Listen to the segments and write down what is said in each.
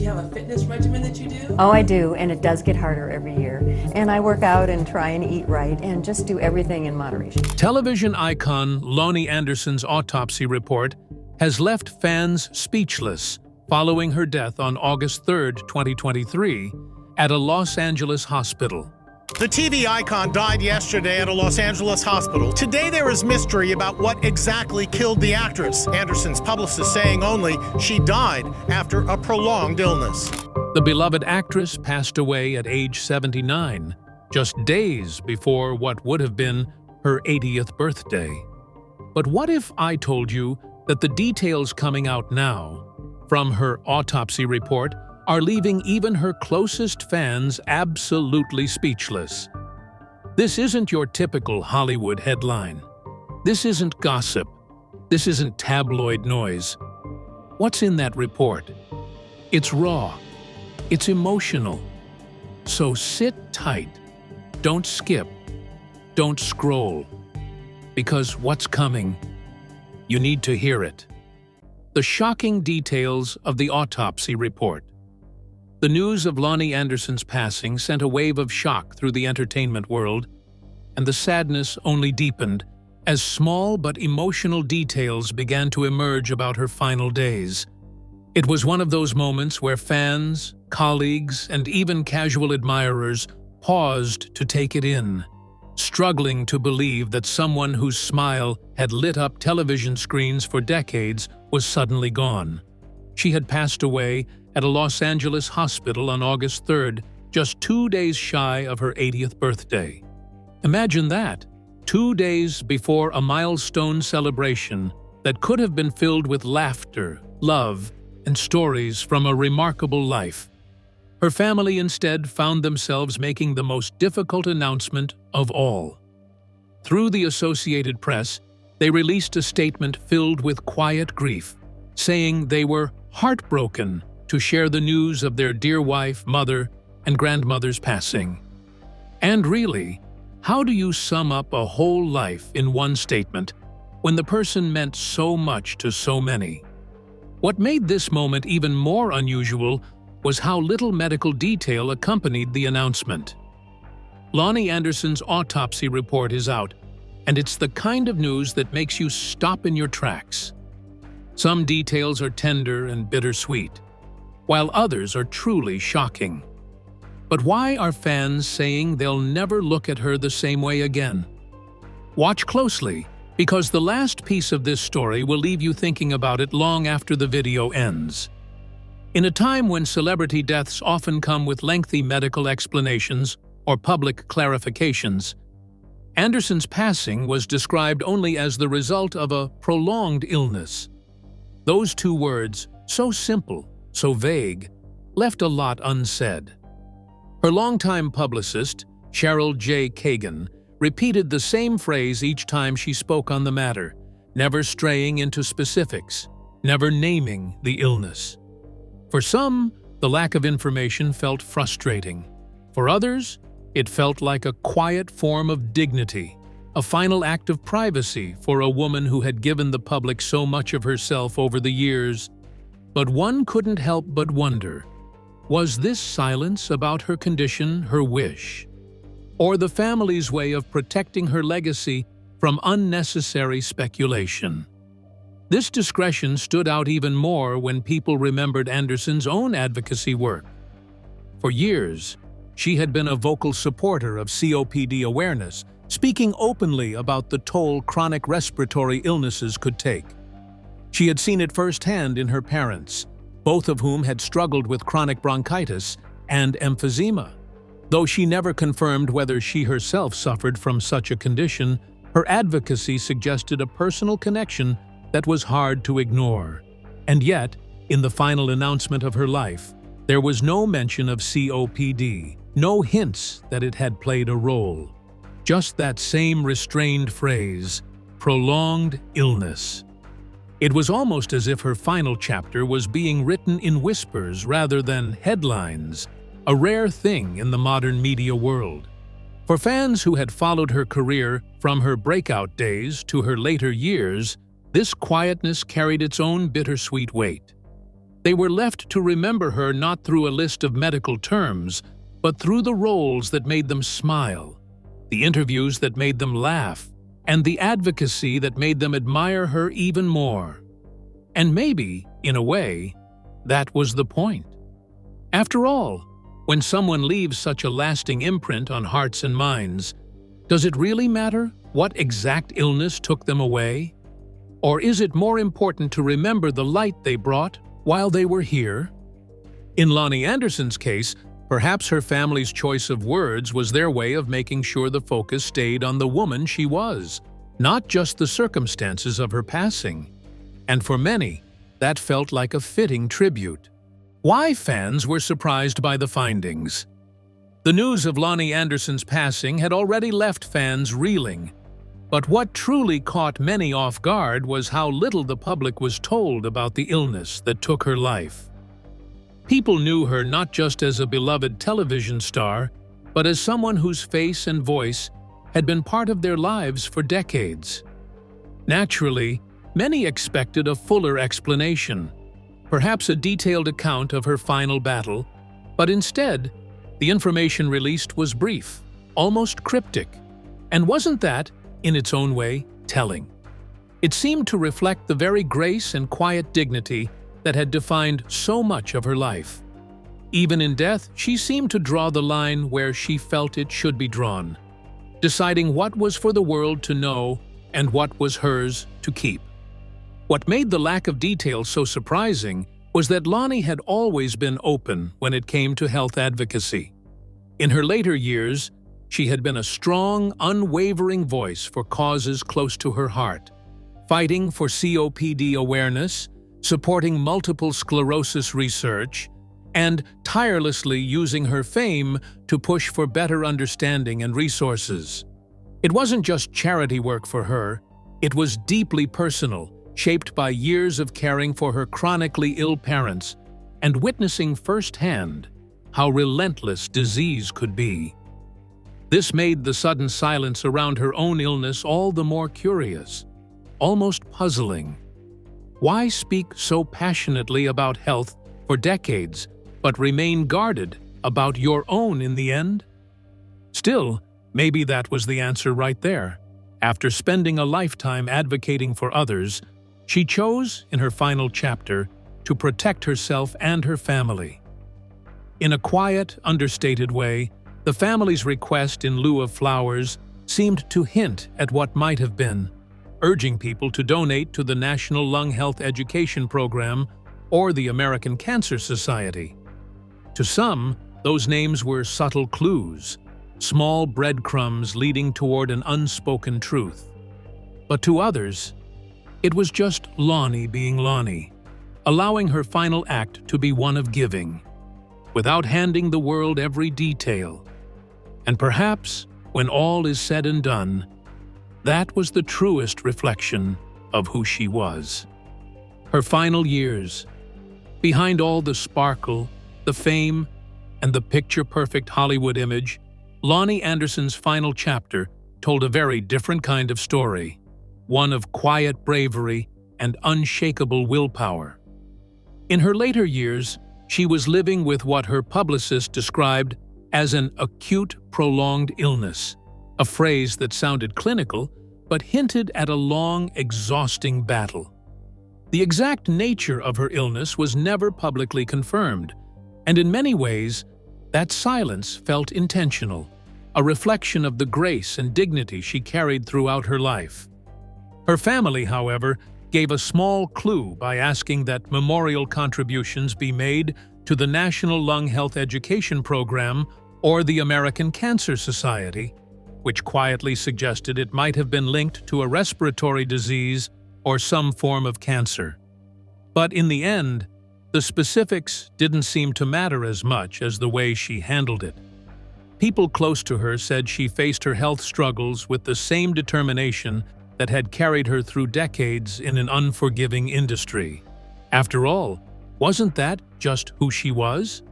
you have a fitness regimen that you do? Oh, I do, and it does get harder every year. And I work out and try and eat right and just do everything in moderation. Television icon Loni Anderson's autopsy report has left fans speechless following her death on August 3, 2023, at a Los Angeles hospital. The TV icon died yesterday at a Los Angeles hospital. Today there is mystery about what exactly killed the actress. Anderson's publicist saying only she died after a prolonged illness. The beloved actress passed away at age 79, just days before what would have been her 80th birthday. But what if I told you that the details coming out now from her autopsy report are leaving even her closest fans absolutely speechless? This isn't your typical Hollywood headline. This isn't gossip. This isn't tabloid noise. What's in that report? It's raw. It's emotional. So sit tight. Don't skip. Don't scroll. Because what's coming, you need to hear it. The shocking details of the autopsy report. The news of Loni Anderson's passing sent a wave of shock through the entertainment world, and the sadness only deepened as small but emotional details began to emerge about her final days. It was one of those moments where fans, colleagues, and even casual admirers paused to take it in, struggling to believe that someone whose smile had lit up television screens for decades was suddenly gone. She had passed away at a Los Angeles hospital on August 3rd, just 2 days shy of her 80th birthday. Imagine that, 2 days before a milestone celebration that could have been filled with laughter, love, and stories from a remarkable life. Her family instead found themselves making the most difficult announcement of all. Through the Associated Press, they released a statement filled with quiet grief, saying they were heartbroken to share the news of their dear wife, mother, and grandmother's passing. And really, how do you sum up a whole life in one statement when the person meant so much to so many? What made this moment even more unusual was how little medical detail accompanied the announcement. Loni Anderson's autopsy report is out, and it's the kind of news that makes you stop in your tracks. Some details are tender and bittersweet, while others are truly shocking. But why are fans saying they'll never look at her the same way again? Watch closely, because the last piece of this story will leave you thinking about it long after the video ends. In a time when celebrity deaths often come with lengthy medical explanations or public clarifications, Anderson's passing was described only as the result of a prolonged illness. Those two words, so simple, so vague, left a lot unsaid. Her longtime publicist, Cheryl J. Kagan, repeated the same phrase each time she spoke on the matter, never straying into specifics, never naming the illness. For some, the lack of information felt frustrating. For others, it felt like a quiet form of dignity, a final act of privacy for a woman who had given the public so much of herself over the years. But one couldn't help but wonder, was this silence about her condition her wish? Or the family's way of protecting her legacy from unnecessary speculation? This discretion stood out even more when people remembered Anderson's own advocacy work. For years, she had been a vocal supporter of COPD awareness, speaking openly about the toll chronic respiratory illnesses could take. She had seen it firsthand in her parents, both of whom had struggled with chronic bronchitis and emphysema. Though she never confirmed whether she herself suffered from such a condition, her advocacy suggested a personal connection that was hard to ignore. And yet, in the final announcement of her life, there was no mention of COPD, no hints that it had played a role. Just that same restrained phrase, prolonged illness. It was almost as if her final chapter was being written in whispers rather than headlines, a rare thing in the modern media world. For fans who had followed her career from her breakout days to her later years, this quietness carried its own bittersweet weight. They were left to remember her not through a list of medical terms, but through the roles that made them smile, the interviews that made them laugh, and the advocacy that made them admire her even more. And maybe, in a way, that was the point. After all, when someone leaves such a lasting imprint on hearts and minds, does it really matter what exact illness took them away? Or is it more important to remember the light they brought while they were here? In Loni Anderson's case, perhaps her family's choice of words was their way of making sure the focus stayed on the woman she was, not just the circumstances of her passing. And for many, that felt like a fitting tribute. Why fans were surprised by the findings. The news of Loni Anderson's passing had already left fans reeling. But what truly caught many off guard was how little the public was told about the illness that took her life. People knew her not just as a beloved television star, but as someone whose face and voice had been part of their lives for decades. Naturally, many expected a fuller explanation, perhaps a detailed account of her final battle, but instead, the information released was brief, almost cryptic. And wasn't that, in its own way, telling? It seemed to reflect the very grace and quiet dignity that had defined so much of her life. Even in death, she seemed to draw the line where she felt it should be drawn, deciding what was for the world to know and what was hers to keep. What made the lack of detail so surprising was that Loni had always been open when it came to health advocacy. In her later years, she had been a strong, unwavering voice for causes close to her heart, fighting for COPD awareness, supporting multiple sclerosis research, and tirelessly using her fame to push for better understanding and resources. It wasn't just charity work for her, it was deeply personal, shaped by years of caring for her chronically ill parents and witnessing firsthand how relentless disease could be. This made the sudden silence around her own illness all the more curious, almost puzzling. Why speak so passionately about health for decades, but remain guarded about your own in the end? Still, maybe that was the answer right there. After spending a lifetime advocating for others, she chose, in her final chapter, to protect herself and her family. In a quiet, understated way, the family's request in lieu of flowers seemed to hint at what might have been, urging people to donate to the National Lung Health Education Program or the American Cancer Society. To some, those names were subtle clues, small breadcrumbs leading toward an unspoken truth. But to others, it was just Loni being Loni, allowing her final act to be one of giving, without handing the world every detail. And perhaps, when all is said and done, that was the truest reflection of who she was. Her final years, behind all the sparkle, the fame, and the picture-perfect Hollywood image, Loni Anderson's final chapter told a very different kind of story, one of quiet bravery and unshakable willpower. In her later years, she was living with what her publicist described as an acute, prolonged illness, a phrase that sounded clinical but hinted at a long, exhausting battle. The exact nature of her illness was never publicly confirmed, and in many ways, that silence felt intentional, a reflection of the grace and dignity she carried throughout her life. Her family, however, gave a small clue by asking that memorial contributions be made to the National Lung Health Education Program or the American Cancer Society, which quietly suggested it might have been linked to a respiratory disease or some form of cancer. But in the end, the specifics didn't seem to matter as much as the way she handled it. People close to her said she faced her health struggles with the same determination that had carried her through decades in an unforgiving industry. After all, wasn't that just who she was?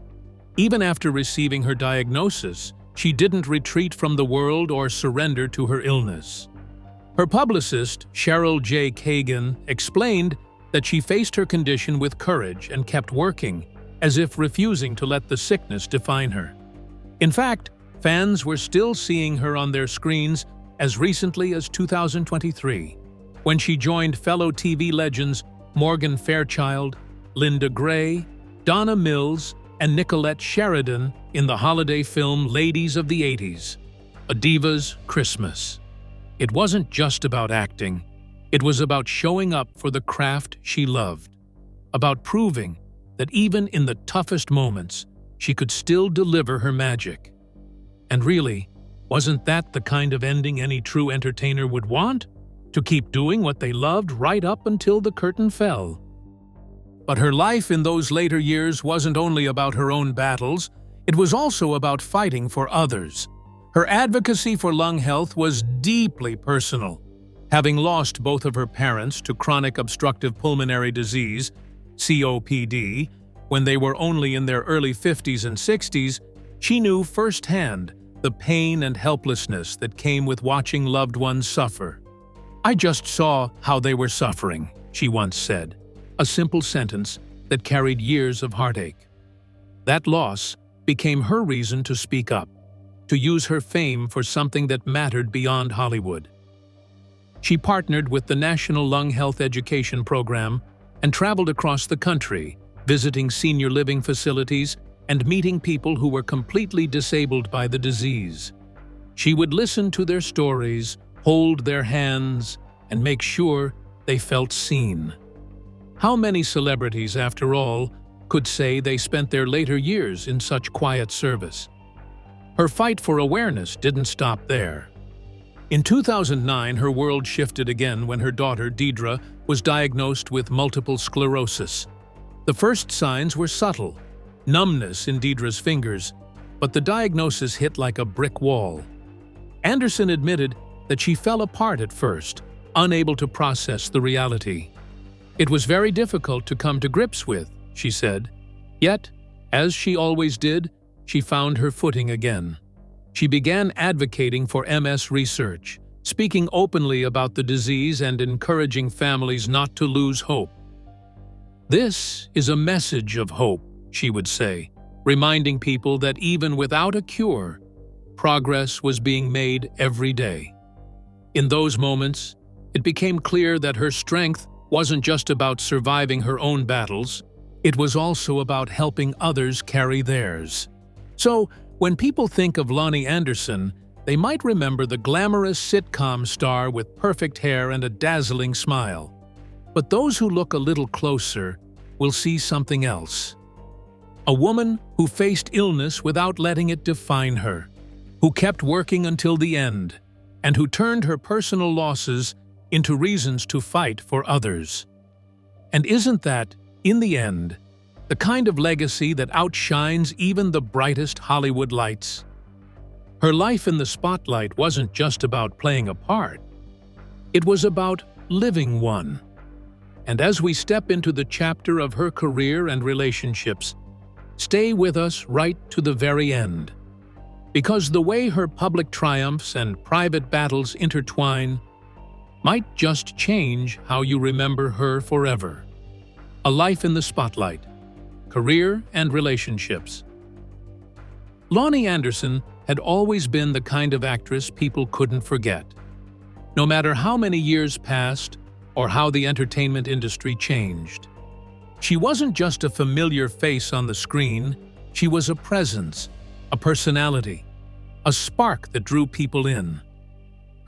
Even after receiving her diagnosis, she didn't retreat from the world or surrender to her illness. Her publicist, Cheryl J. Kagan, explained that she faced her condition with courage and kept working, as if refusing to let the sickness define her. In fact, fans were still seeing her on their screens as recently as 2023, when she joined fellow TV legends Morgan Fairchild, Linda Gray, Donna Mills, and Nicolette Sheridan in the holiday film Ladies of the 80s, A Diva's Christmas. It wasn't just about acting. It was about showing up for the craft she loved, about proving that even in the toughest moments, she could still deliver her magic. And really, wasn't that the kind of ending any true entertainer would want? To keep doing what they loved right up until the curtain fell. But her life in those later years wasn't only about her own battles, it was also about fighting for others. Her advocacy for lung health was deeply personal. Having lost both of her parents to chronic obstructive pulmonary disease, COPD, when they were only in their early 50s and 60s, she knew firsthand the pain and helplessness that came with watching loved ones suffer. "I just saw how they were suffering," she once said, a simple sentence that carried years of heartache. That loss became her reason to speak up, to use her fame for something that mattered beyond Hollywood. She partnered with the National Lung Health Education Program and traveled across the country, visiting senior living facilities and meeting people who were completely disabled by the disease. She would listen to their stories, hold their hands, and make sure they felt seen. How many celebrities, after all, could say they spent their later years in such quiet service? Her fight for awareness didn't stop there. In 2009, her world shifted again when her daughter, Deidre, was diagnosed with multiple sclerosis. The first signs were subtle, numbness in Deidre's fingers, but the diagnosis hit like a brick wall. Anderson admitted that she fell apart at first, unable to process the reality. "It was very difficult to come to grips with," she said. Yet, as she always did, she found her footing again. She began advocating for MS research, speaking openly about the disease and encouraging families not to lose hope. "This is a message of hope," she would say, reminding people that even without a cure, progress was being made every day. In those moments, it became clear that her strength wasn't just about surviving her own battles, it was also about helping others carry theirs. So, when people think of Loni Anderson, they might remember the glamorous sitcom star with perfect hair and a dazzling smile. But those who look a little closer will see something else. A woman who faced illness without letting it define her, who kept working until the end, and who turned her personal losses into reasons to fight for others. And isn't that, in the end, the kind of legacy that outshines even the brightest Hollywood lights? Her life in the spotlight wasn't just about playing a part. It was about living one. And as we step into the chapter of her career and relationships, stay with us right to the very end. Because the way her public triumphs and private battles intertwine might just change how you remember her forever. A life in the spotlight, career and relationships. Loni Anderson had always been the kind of actress people couldn't forget. No matter how many years passed or how the entertainment industry changed. She wasn't just a familiar face on the screen, she was a presence, a personality, a spark that drew people in.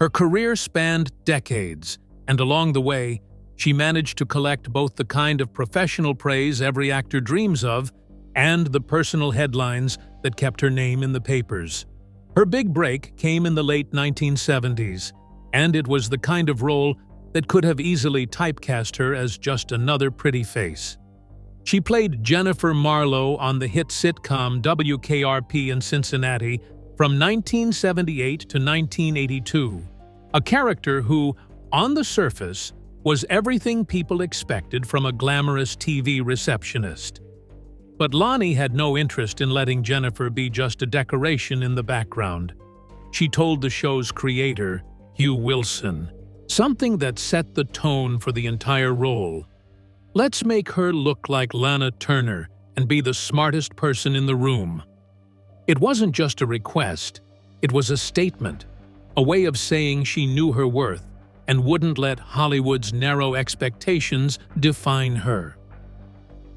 Her career spanned decades, and along the way, she managed to collect both the kind of professional praise every actor dreams of and the personal headlines that kept her name in the papers. Her big break came in the late 1970s, and it was the kind of role that could have easily typecast her as just another pretty face. She played Jennifer Marlowe on the hit sitcom WKRP in Cincinnati from 1978 to 1982, a character who, on the surface, was everything people expected from a glamorous TV receptionist. But Loni had no interest in letting Jennifer be just a decoration in the background. She told the show's creator, Hugh Wilson, something that set the tone for the entire role. Let's make her look like Lana Turner and be the smartest person in the room. It wasn't just a request, it was a statement, a way of saying she knew her worth and wouldn't let Hollywood's narrow expectations define her.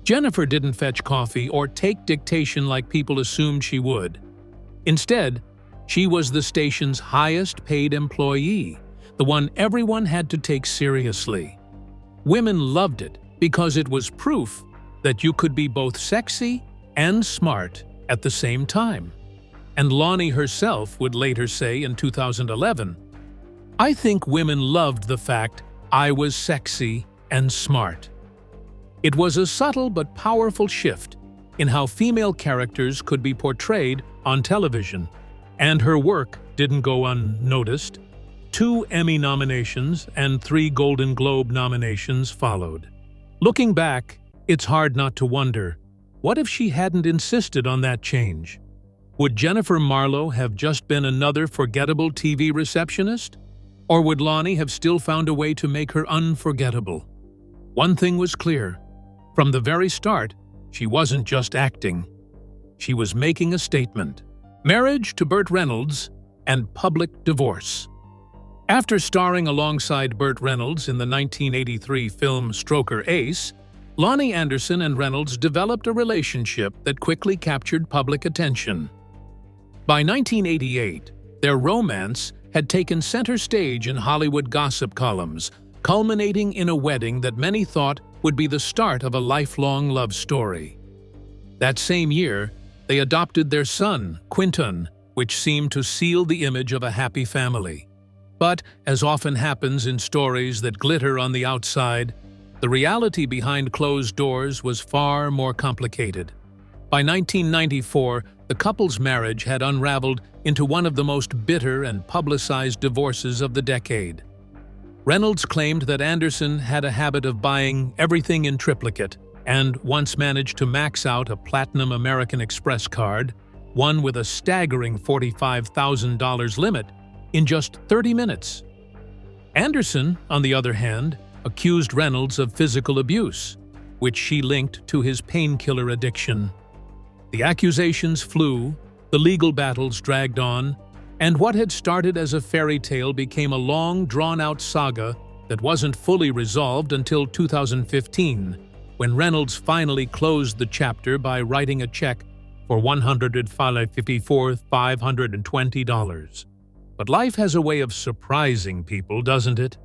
Jennifer didn't fetch coffee or take dictation like people assumed she would. Instead, she was the station's highest-paid employee, the one everyone had to take seriously. Women loved it because it was proof that you could be both sexy and smart at the same time. And Loni herself would later say in 2011, "I think women loved the fact I was sexy and smart." It was a subtle but powerful shift in how female characters could be portrayed on television, and her work didn't go unnoticed. 2 Emmy nominations and 3 Golden Globe nominations followed. Looking back, it's hard not to wonder, what if she hadn't insisted on that change? Would Jennifer Marlowe have just been another forgettable TV receptionist? Or would Loni have still found a way to make her unforgettable? One thing was clear. From the very start, she wasn't just acting. She was making a statement. Marriage to Burt Reynolds and public divorce. After starring alongside Burt Reynolds in the 1983 film Stroker Ace, Loni Anderson and Reynolds developed a relationship that quickly captured public attention. By 1988, their romance had taken center stage in Hollywood gossip columns, culminating in a wedding that many thought would be the start of a lifelong love story. That same year, they adopted their son, Quinton, which seemed to seal the image of a happy family. But, as often happens in stories that glitter on the outside, the reality behind closed doors was far more complicated. By 1994, the couple's marriage had unraveled into one of the most bitter and publicized divorces of the decade. Reynolds claimed that Anderson had a habit of buying everything in triplicate and once managed to max out a platinum American Express card, one with a staggering $45,000 limit, in just 30 minutes. Anderson, on the other hand, accused Reynolds of physical abuse, which she linked to his painkiller addiction. The accusations flew, the legal battles dragged on, and what had started as a fairy tale became a long, drawn-out saga that wasn't fully resolved until 2015, when Reynolds finally closed the chapter by writing a check for $154,520. But life has a way of surprising people, doesn't it?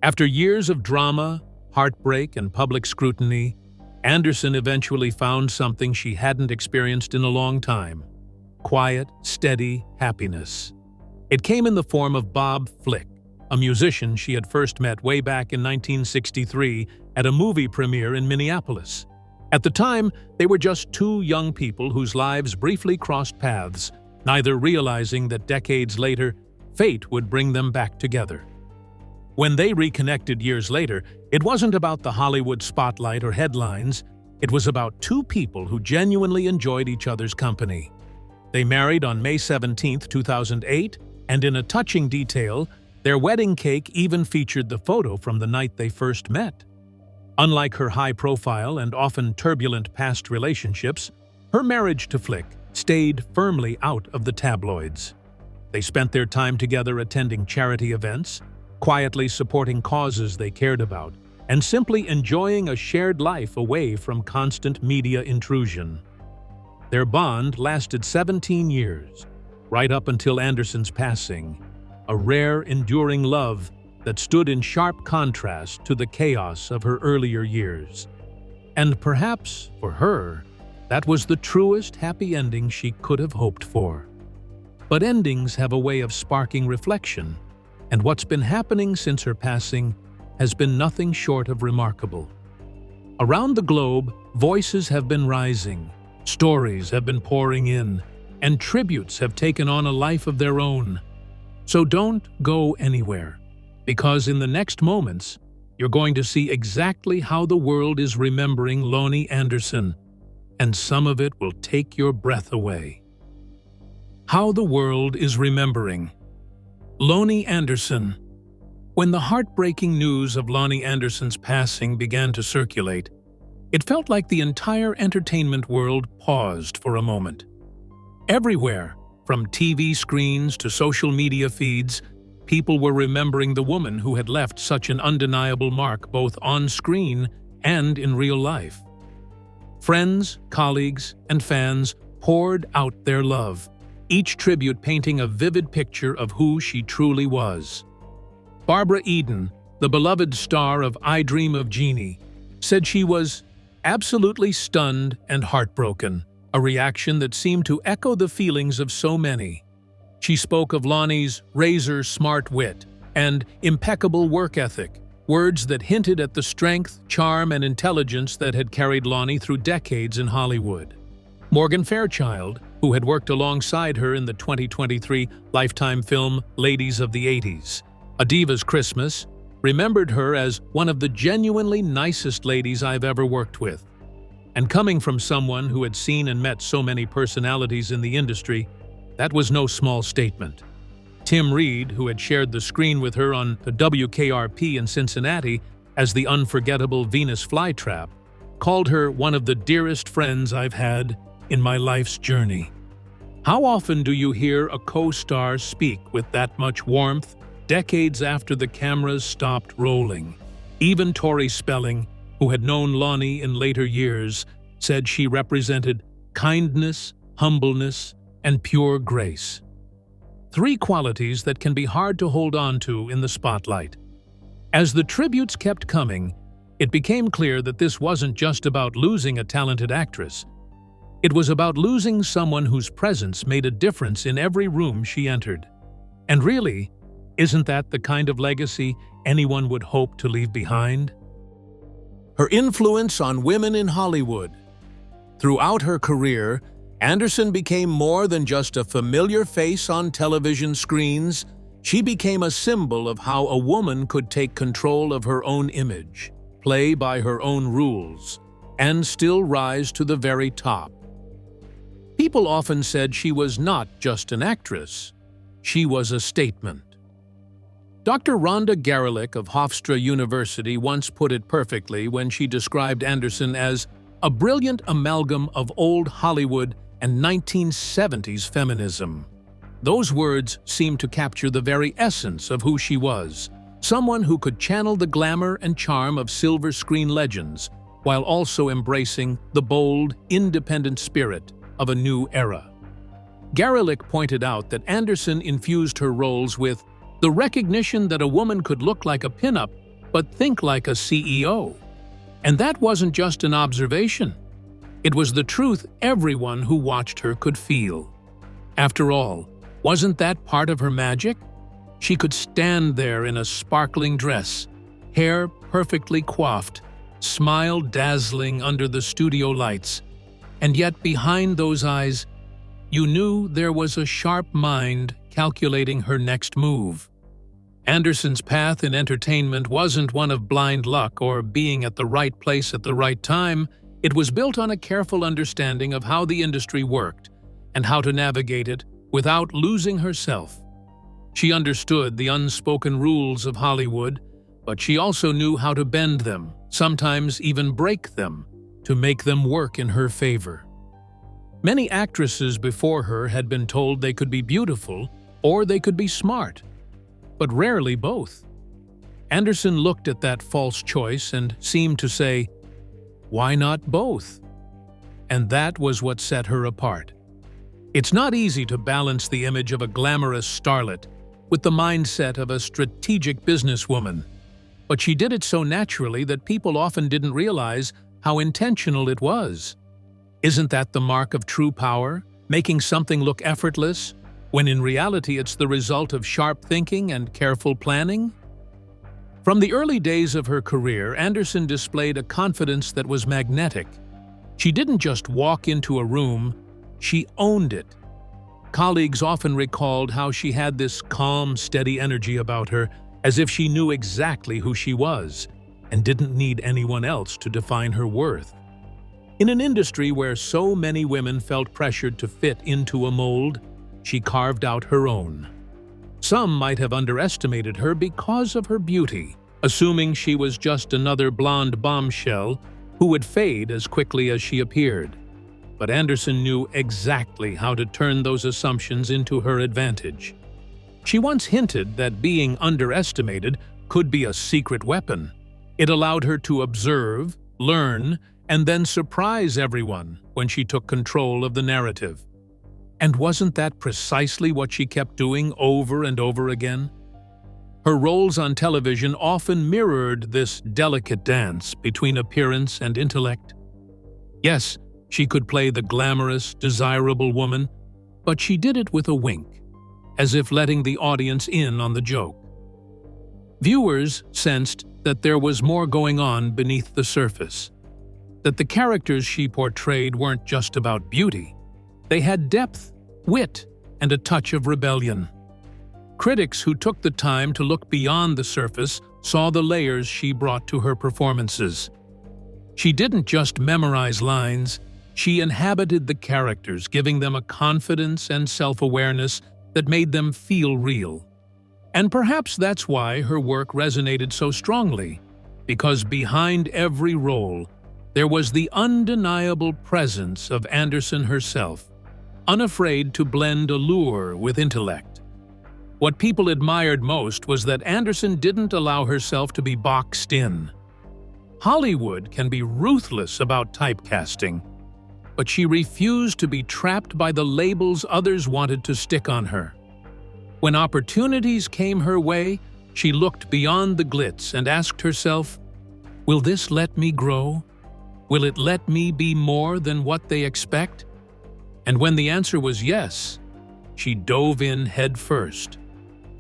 After years of drama, heartbreak, and public scrutiny, Anderson eventually found something she hadn't experienced in a long time: quiet, steady happiness. It came in the form of Bob Flick, a musician she had first met way back in 1963 at a movie premiere in Minneapolis. At the time, they were just 2 young people whose lives briefly crossed paths, neither realizing that decades later, fate would bring them back together. When they reconnected years later, it wasn't about the Hollywood spotlight or headlines. It was about 2 people who genuinely enjoyed each other's company. They married on May 17, 2008, and in a touching detail, their wedding cake even featured the photo from the night they first met. Unlike her high-profile and often turbulent past relationships, her marriage to Flick stayed firmly out of the tabloids. They spent their time together attending charity events, quietly supporting causes they cared about, and simply enjoying a shared life away from constant media intrusion. Their bond lasted 17 years, right up until Anderson's passing, a rare, enduring love that stood in sharp contrast to the chaos of her earlier years. And perhaps, for her, that was the truest happy ending she could have hoped for. But endings have a way of sparking reflection, and what's been happening since her passing has been nothing short of remarkable. Around the globe, voices have been rising, stories have been pouring in, and tributes have taken on a life of their own. So don't go anywhere, because in the next moments, you're going to see exactly how the world is remembering Loni Anderson, and some of it will take your breath away. How the world is remembering Loni Anderson. When the heartbreaking news of Loni Anderson's passing began to circulate, it felt like the entire entertainment world paused for a moment. Everywhere, from TV screens to social media feeds, people were remembering the woman who had left such an undeniable mark both on screen and in real life. Friends, colleagues, and fans poured out their love, each tribute painting a vivid picture of who she truly was. Barbara Eden, the beloved star of I Dream of Jeannie, said she was absolutely stunned and heartbroken, a reaction that seemed to echo the feelings of so many. She spoke of Loni's razor-smart wit and impeccable work ethic, words that hinted at the strength, charm, and intelligence that had carried Loni through decades in Hollywood. Morgan Fairchild, who had worked alongside her in the 2023 Lifetime film Ladies of the 80s, A Diva's Christmas, remembered her as one of the genuinely nicest ladies I've ever worked with. And coming from someone who had seen and met so many personalities in the industry, that was no small statement. Tim Reed, who had shared the screen with her on the WKRP in Cincinnati as the unforgettable Venus flytrap, called her one of the dearest friends I've had in my life's journey. How often do you hear a co-star speak with that much warmth decades after the cameras stopped rolling? Even Tori Spelling, who had known Loni in later years, said she represented kindness, humbleness, and pure grace. Three qualities that can be hard to hold on to in the spotlight. As the tributes kept coming, it became clear that this wasn't just about losing a talented actress. It was about losing someone whose presence made a difference in every room she entered. And really, isn't that the kind of legacy anyone would hope to leave behind? Her influence on women in Hollywood. Throughout her career, Anderson became more than just a familiar face on television screens. She became a symbol of how a woman could take control of her own image, play by her own rules, and still rise to the very top. People often said she was not just an actress, she was a statement. Dr. Rhonda Garelick of Hofstra University once put it perfectly when she described Anderson as a brilliant amalgam of old Hollywood and 1970s feminism. Those words seem to capture the very essence of who she was, someone who could channel the glamour and charm of silver screen legends while also embracing the bold, independent spirit of a new era. Garelick pointed out that Anderson infused her roles with the recognition that a woman could look like a pinup but think like a CEO. And that wasn't just an observation. It was the truth everyone who watched her could feel. After all, wasn't that part of her magic? She could stand there in a sparkling dress, hair perfectly coiffed, smile dazzling under the studio lights, and yet behind those eyes, you knew there was a sharp mind calculating her next move. Anderson's path in entertainment wasn't one of blind luck or being at the right place at the right time. It was built on a careful understanding of how the industry worked and how to navigate it without losing herself. She understood the unspoken rules of Hollywood, but she also knew how to bend them, sometimes even break them, to make them work in her favor. Many actresses before her had been told they could be beautiful or they could be smart, but rarely both. Anderson looked at that false choice and seemed to say, "Why not both?" And that was what set her apart. It's not easy to balance the image of a glamorous starlet with the mindset of a strategic businesswoman, but she did it so naturally that people often didn't realize how intentional it was. Isn't that the mark of true power, making something look effortless, when in reality it's the result of sharp thinking and careful planning? From the early days of her career, Anderson displayed a confidence that was magnetic. She didn't just walk into a room, she owned it. Colleagues often recalled how she had this calm, steady energy about her, as if she knew exactly who she was and didn't need anyone else to define her worth. In an industry where so many women felt pressured to fit into a mold, she carved out her own. Some might have underestimated her because of her beauty, assuming she was just another blonde bombshell who would fade as quickly as she appeared. But Anderson knew exactly how to turn those assumptions into her advantage. She once hinted that being underestimated could be a secret weapon. It allowed her to observe, learn, and then surprise everyone when she took control of the narrative. And wasn't that precisely what she kept doing over and over again? Her roles on television often mirrored this delicate dance between appearance and intellect. Yes, she could play the glamorous, desirable woman, but she did it with a wink, as if letting the audience in on the joke. Viewers sensed that there was more going on beneath the surface, that the characters she portrayed weren't just about beauty. They had depth, wit, and a touch of rebellion. Critics who took the time to look beyond the surface saw the layers she brought to her performances. She didn't just memorize lines, she inhabited the characters, giving them a confidence and self-awareness that made them feel real. And perhaps that's why her work resonated so strongly, because behind every role, there was the undeniable presence of Anderson herself, unafraid to blend allure with intellect. What people admired most was that Anderson didn't allow herself to be boxed in. Hollywood can be ruthless about typecasting, but she refused to be trapped by the labels others wanted to stick on her. When opportunities came her way, she looked beyond the glitz and asked herself, "Will this let me grow? Will it let me be more than what they expect?" And when the answer was yes, she dove in head first.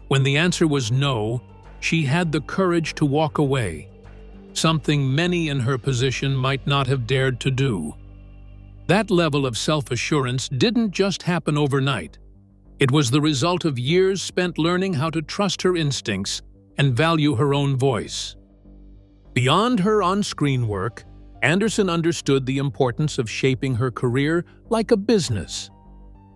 When the answer was no, she had the courage to walk away, something many in her position might not have dared to do. That level of self-assurance didn't just happen overnight. It was the result of years spent learning how to trust her instincts and value her own voice. Beyond her on-screen work, Anderson understood the importance of shaping her career like a business.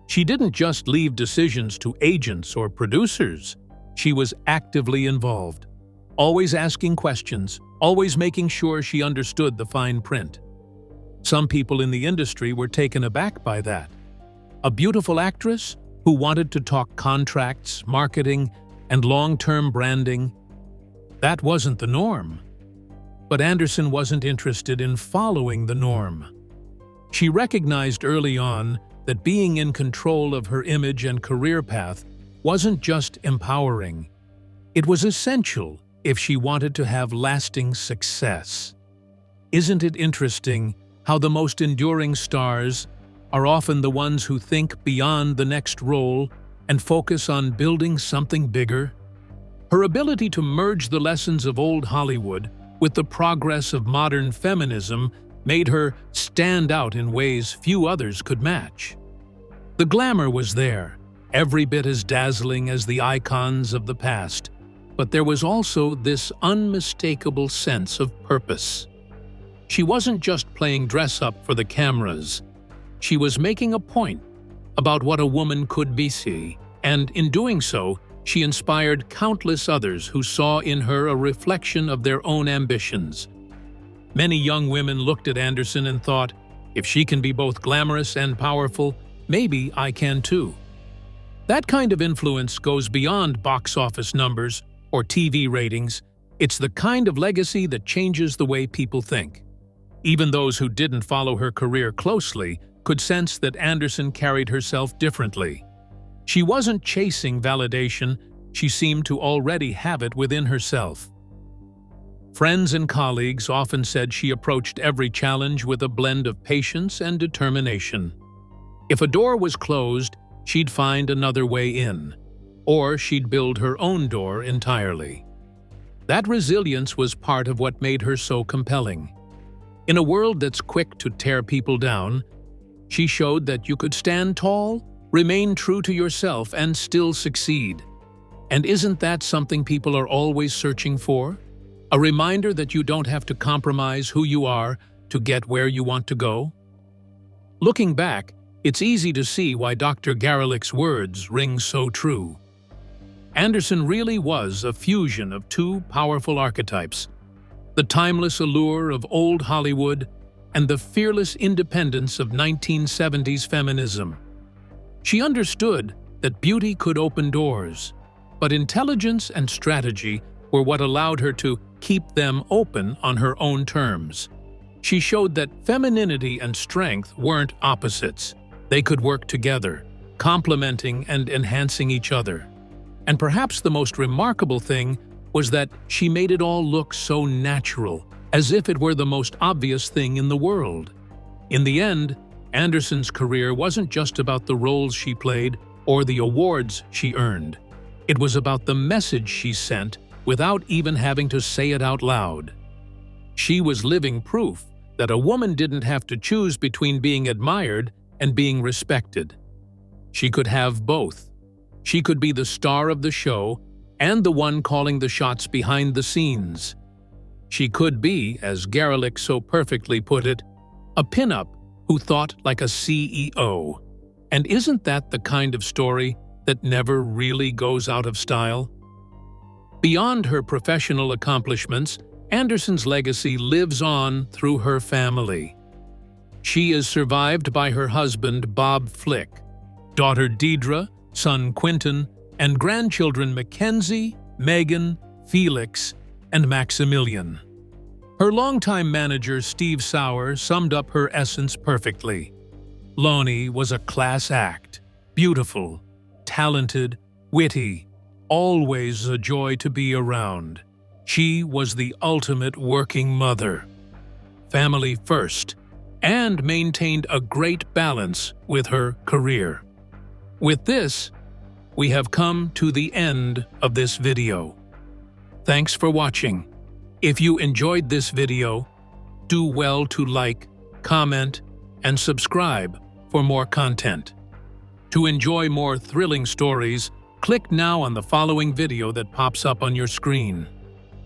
She didn't just leave decisions to agents or producers. She was actively involved, always asking questions, always making sure she understood the fine print. Some people in the industry were taken aback by that. A beautiful actress who wanted to talk contracts, marketing, and long-term branding. That wasn't the norm. But Anderson wasn't interested in following the norm. She recognized early on that being in control of her image and career path wasn't just empowering. It was essential if she wanted to have lasting success. Isn't it interesting how the most enduring stars are often the ones who think beyond the next role and focus on building something bigger? Her ability to merge the lessons of old Hollywood with the progress of modern feminism made her stand out in ways few others could match. The glamour was there, every bit as dazzling as the icons of the past, but there was also this unmistakable sense of purpose. She wasn't just playing dress-up for the cameras. She was making a point about what a woman could be, and in doing so, she inspired countless others who saw in her a reflection of their own ambitions. Many young women looked at Anderson and thought, if she can be both glamorous and powerful, maybe I can too. That kind of influence goes beyond box office numbers or TV ratings. It's the kind of legacy that changes the way people think. Even those who didn't follow her career closely could sense that Anderson carried herself differently. She wasn't chasing validation, she seemed to already have it within herself. Friends and colleagues often said she approached every challenge with a blend of patience and determination. If a door was closed, she'd find another way in, or she'd build her own door entirely. That resilience was part of what made her so compelling. In a world that's quick to tear people down, she showed that you could stand tall, remain true to yourself, and still succeed. And isn't that something people are always searching for? A reminder that you don't have to compromise who you are to get where you want to go? Looking back, it's easy to see why Dr. Garelick's words ring so true. Anderson really was a fusion of two powerful archetypes: the timeless allure of old Hollywood and the fearless independence of 1970s feminism. She understood that beauty could open doors, but intelligence and strategy were what allowed her to keep them open on her own terms. She showed that femininity and strength weren't opposites. They could work together, complementing and enhancing each other. And perhaps the most remarkable thing was that she made it all look so natural, as if it were the most obvious thing in the world. In the end, Anderson's career wasn't just about the roles she played or the awards she earned. It was about the message she sent without even having to say it out loud. She was living proof that a woman didn't have to choose between being admired and being respected. She could have both. She could be the star of the show and the one calling the shots behind the scenes. She could be, as Garelick so perfectly put it, a pinup who thought like a CEO. And isn't that the kind of story that never really goes out of style? Beyond her professional accomplishments, Anderson's legacy lives on through her family. She is survived by her husband, Bob Flick, daughter Deidre, son Quentin, and grandchildren Mackenzie, Megan, Felix, and Maximilian. Her longtime manager, Steve Sauer, summed up her essence perfectly. Loni was a class act, beautiful, talented, witty, always a joy to be around. She was the ultimate working mother. Family first, and maintained a great balance with her career. With this, we have come to the end of this video. Thanks for watching. If you enjoyed this video, do well to like, comment, and subscribe for more content. To enjoy more thrilling stories, click now on the following video that pops up on your screen.